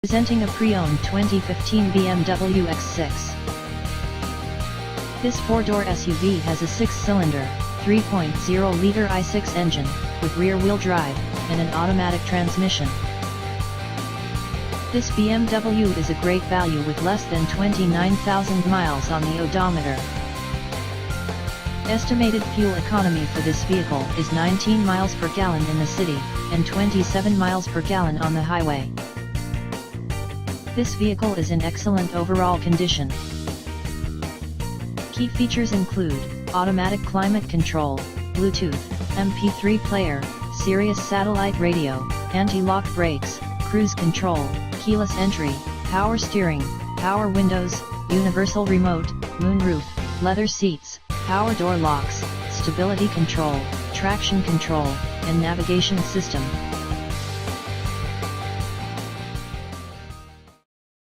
Presenting a pre-owned 2015 BMW X6. This four-door SUV has a six-cylinder, 3.0-liter i6 engine, with rear-wheel drive, and an automatic transmission. This BMW is a great value with less than 29,000 miles on the odometer. Estimated fuel economy for this vehicle is 19 miles per gallon in the city, and 27 miles per gallon on the highway. This vehicle is in excellent overall condition. Key features include automatic climate control, Bluetooth, MP3 player, Sirius satellite radio, anti-lock brakes, cruise control, keyless entry, power steering, power windows, universal remote, moonroof, leather seats, power door locks, stability control, traction control, and navigation system.